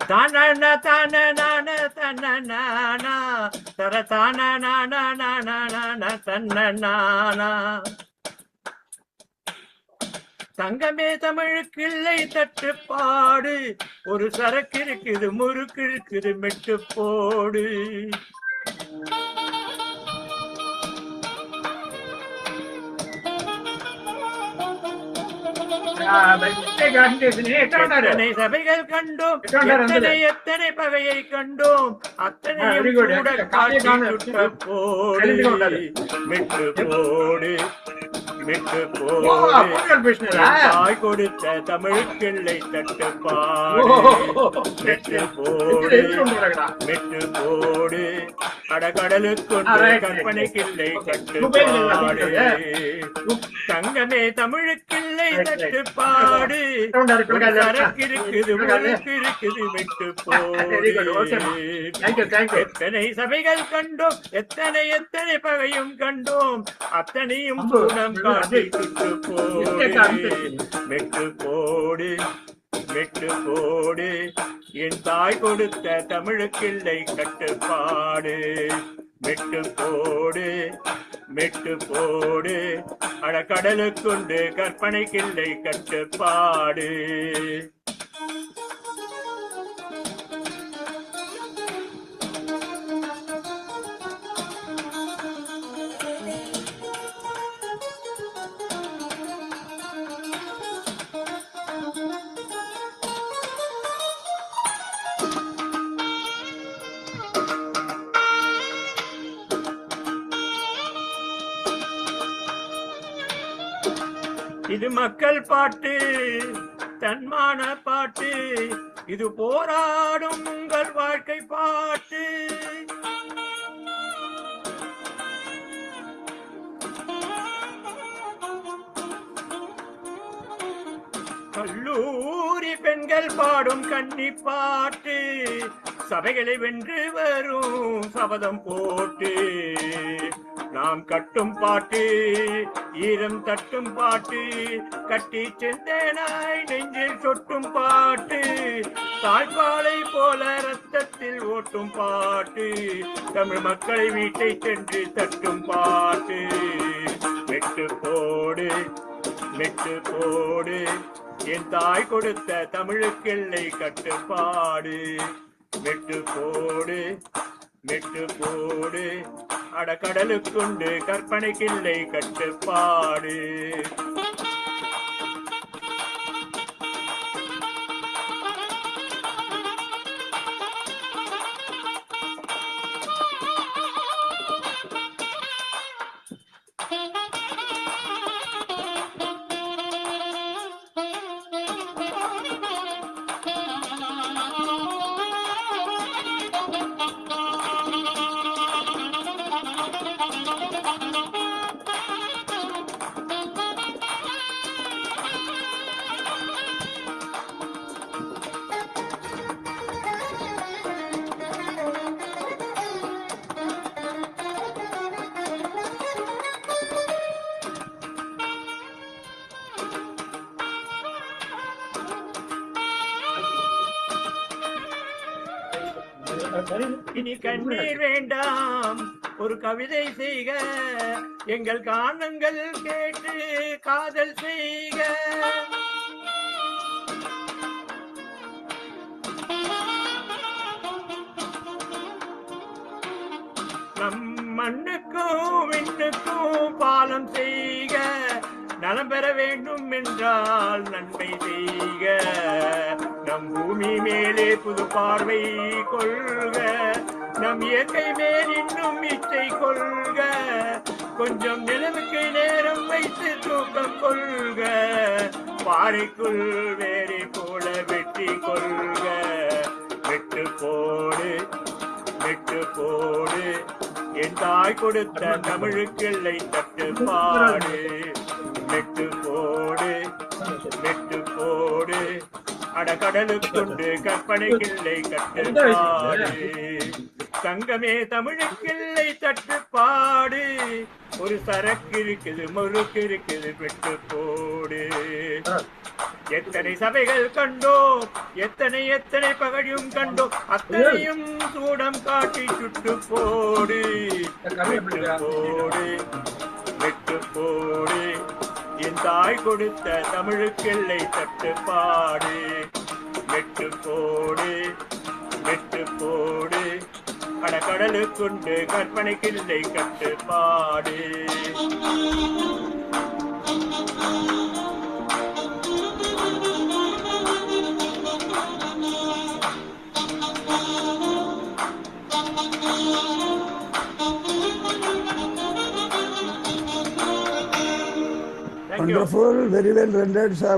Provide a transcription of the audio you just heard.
தான தான நான தன்ன நானா தர தான நான நான தன்ன நானா. தங்கமே தமிழுக்கு இல்லை தட்டுப்பாடு, ஒரு சரக்கு இருக்குது முறுக்கு இருக்குது மெட்டு போடு. எத்தனை சபைகள் கண்டோம், எத்தனை எத்தனை பகையை கண்டோம், அத்தனையும் கூட காட்டி போடு மெட்டு போடு மெட்டு போடு. தாய் கொடுத்த தமிழுக்கில்லை தட்டுப்பாடு, மெட்டு போடு மெட்டு போடு. அடகடலுக்கொண்டு கற்பனைக்கில்லை கட்டுப்பாடு. தங்கமே தமிழுக்கில்லை தட்டுப்பாடு, சரக்கு இருக்குது முழுக்கு இருக்குது மெட்டு போடு. எத்தனை சபைகள் கண்டோம், எத்தனை எத்தனை பகையும் கண்டோம், அத்தனையும் சூடம் காட்டி சுட்டு போடு மெட்டு போடு மெட்டு போடு. என் தாய் கொடுத்த தமிழுக்கில்லை கட்டுப்பாடு, மெட்டு போடு மெட்டு போடு. அடக்கடலுக்குண்டு கற்பனைக்கில்லை கட்டுப்பாடு. இது மக்கள் பாட்டு, தன்மான பாட்டு, இது போராடும் உங்கள் வாழ்க்கை பாட்டு. கல்லூரி பெண்கள் பாடும் கன்னி பாட்டு, சபைகளை வென்று வரும் சபதம் போட்டு. நாம் கட்டும் பாட்டு, ஈரம் தட்டும் பாட்டு, கட்டி செந்தேனாய் நெஞ்சில் சொட்டும் பாட்டு, தாய்ப்பாலை போல ரத்தத்தில் ஓட்டும் பாட்டு, தமிழ் மக்களை வீட்டை சென்று தட்டும் பாட்டு. மெட்டு போடு மெட்டு போடு. என் தாய் கொடுத்த தமிழுக்கில்லை கட்டுப்பாடு, மெட்டு போடு மெட்டு போடு. அடக்கடலுக்குண்டு கற்பனைக்கில்லை கட்டுப்பாடு. இனி கண்ணீர் வேண்டாம், ஒரு கவிதை செய்க, எங்கள் காரணங்கள் கேட்டு காதல் செய்க. நம் மண்ணுக்கும் விண்ணுக்கும் பாலம் செய்க, நலம் பெற வேண்டும் என்றால் நன்மை செய்க. நம் பூமி மேலே புது பார்வை கொள்க, நம் இயற்கை மேல் இன்னும் இச்சை கொள்க. கொஞ்சம் நிலவுக்கு நேரம் வைத்து தூக்கம் கொள்க, பாறைக்குள் வேரை போல வெட்டி கொள்க. வெட்டு போடு வெட்டு போடு. என் தாய் கொடுத்த தமிழுக்கில்லை தட்டுப்பாடு, மெட்டு போடு மெட்டு போடு. அடகடலுக்குண்டு கற்பனைக்கில்லை கட்டுப்பாடு. சங்கமே தமிழுக்கில்லை தட்டுப்பாடு. ஒரு சரக்கு இருக்குது முறுக்கு இருக்குது விட்டு போடு. எத்தனை சபைகள் கண்டோம், எத்தனை எத்தனை பகடியும் கண்டோம், அத்தனையும் சூடம் காட்டி சுட்டு போடு. விட்டு போடு விட்டு போடு. என் தாய் கொடுத்த தமிழுக்கில்லை தட்டுப்பாடு. விட்டு போடு விட்டு போடு. கடலுக்குண்டு கற்பனைக்கில்லை கட்டுப்பாடு. Wonderful, very well rendered, sir.